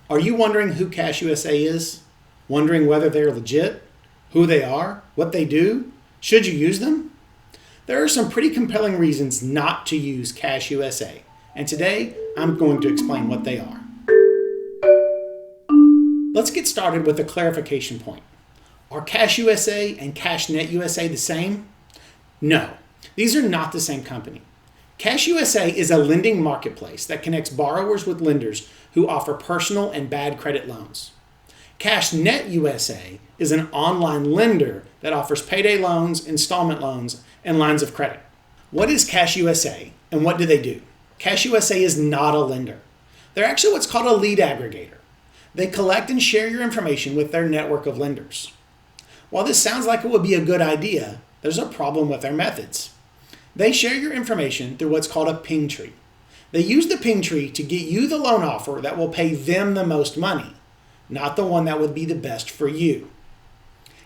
Are you wondering who CashUSA is? Wondering whether they're legit? Who they are? What they do? Should you use them? There are some pretty compelling reasons not to use CashUSA, and today I'm going to explain what they are. Let's get started with a clarification point. Are CashUSA and CashNetUSA the same? No, these are not the same company. CashUSA is a lending marketplace that connects borrowers with lenders who offer personal and bad credit loans. CashNetUSA is an online lender that offers payday loans, installment loans, and lines of credit. What is CashUSA and what do they do? CashUSA is not a lender. They're actually what's called a lead aggregator. They collect and share your information with their network of lenders. While this sounds like it would be a good idea, there's a problem with their methods. They share your information through what's called a ping tree. They use the ping tree to get you the loan offer that will pay them the most money, not the one that would be the best for you.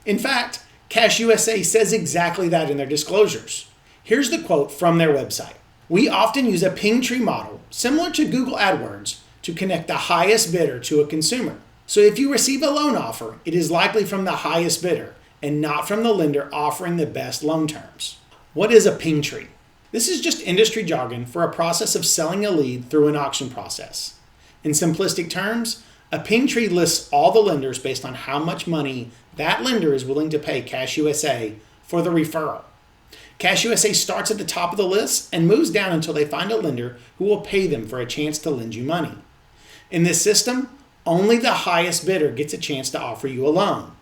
In fact, CashUSA says exactly that in their disclosures. Here's the quote from their website. We often use a ping tree model similar to Google AdWords to connect the highest bidder to a consumer. So if you receive a loan offer, it is likely from the highest bidder and not from the lender offering the best loan terms. What is a ping tree? This is just industry jargon for a process of selling a lead through an auction process. In simplistic terms, a ping tree lists all the lenders based on how much money that lender is willing to pay CashUSA for the referral. CashUSA starts at the top of the list and moves down until they find a lender who will pay them for a chance to lend you money. In this system, only the highest bidder gets a chance to offer you a loan.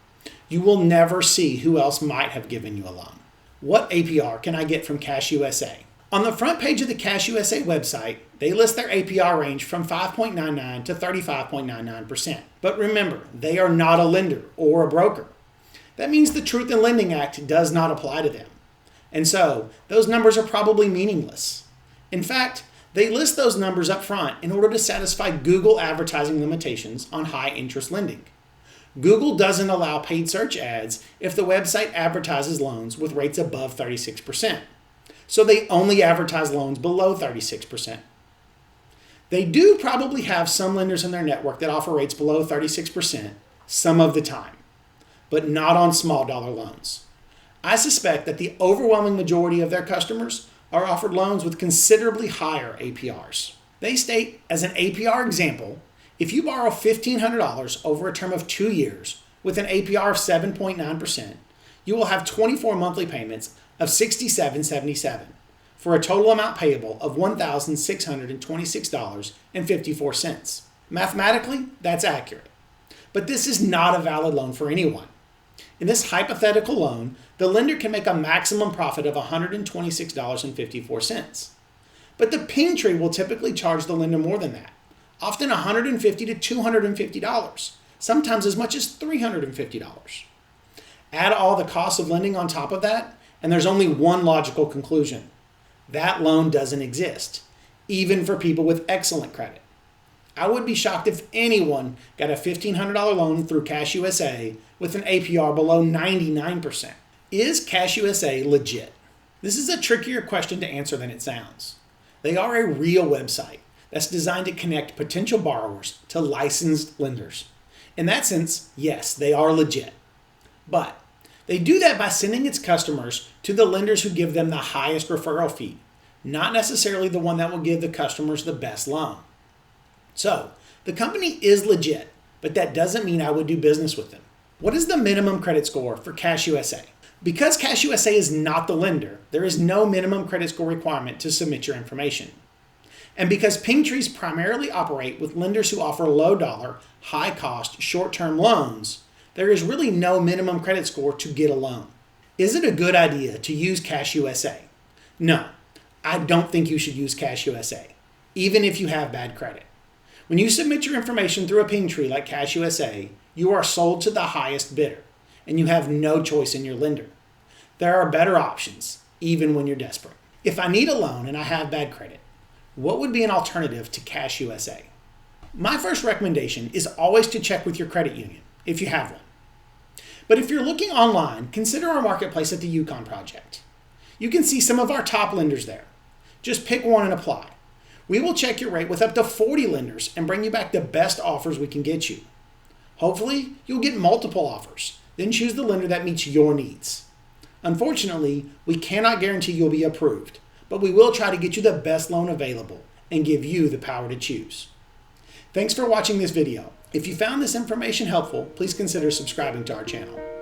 You will never see who else might have given you a loan. What APR can I get from CashUSA? On the front page of the CashUSA website, they list their APR range from 5.99 to 35.99%. But remember, they are not a lender or a broker. That means the Truth in Lending Act does not apply to them. And so, those numbers are probably meaningless. In fact, they list those numbers up front in order to satisfy Google advertising limitations on high interest lending. Google doesn't allow paid search ads if the website advertises loans with rates above 36%. So they only advertise loans below 36%. They do probably have some lenders in their network that offer rates below 36% some of the time, but not on small dollar loans. I suspect that the overwhelming majority of their customers are offered loans with considerably higher APRs. They state, as an APR example, if you borrow $1,500 over a term of 2 years with an APR of 7.9%, you will have 24 monthly payments of $67.77 for a total amount payable of $1,626.54. Mathematically, that's accurate. But this is not a valid loan for anyone. In this hypothetical loan, the lender can make a maximum profit of $126.54. But the ping tree will typically charge the lender more than that, often $150 to $250, sometimes as much as $350. Add all the costs of lending on top of that, and there's only one logical conclusion. That loan doesn't exist, even for people with excellent credit. I would be shocked if anyone got a $1,500 loan through CashUSA with an APR below 99%. Is CashUSA legit? This is a trickier question to answer than it sounds. They are a real website that's designed to connect potential borrowers to licensed lenders. In that sense, yes, they are legit. But they do that by sending its customers to the lenders who give them the highest referral fee, not necessarily the one that will give the customers the best loan. So, the company is legit, but that doesn't mean I would do business with them. What is the minimum credit score for CashUSA? Because CashUSA is not the lender, there is no minimum credit score requirement to submit your information. And because ping trees primarily operate with lenders who offer low-dollar, high-cost, short-term loans, there is really no minimum credit score to get a loan. Is it a good idea to use CashUSA? No, I don't think you should use CashUSA, even if you have bad credit. When you submit your information through a ping tree like CashUSA, you are sold to the highest bidder, and you have no choice in your lender. There are better options, even when you're desperate. If I need a loan and I have bad credit, what would be an alternative to CashUSA? My first recommendation is always to check with your credit union, if you have one. But if you're looking online, consider our marketplace at the Yukon Project. You can see some of our top lenders there. Just pick one and apply. We will check your rate with up to 40 lenders and bring you back the best offers we can get you. Hopefully, you'll get multiple offers, then choose the lender that meets your needs. Unfortunately, we cannot guarantee you'll be approved, but we will try to get you the best loan available and give you the power to choose. Thanks for watching this video. If you found this information helpful, please consider subscribing to our channel.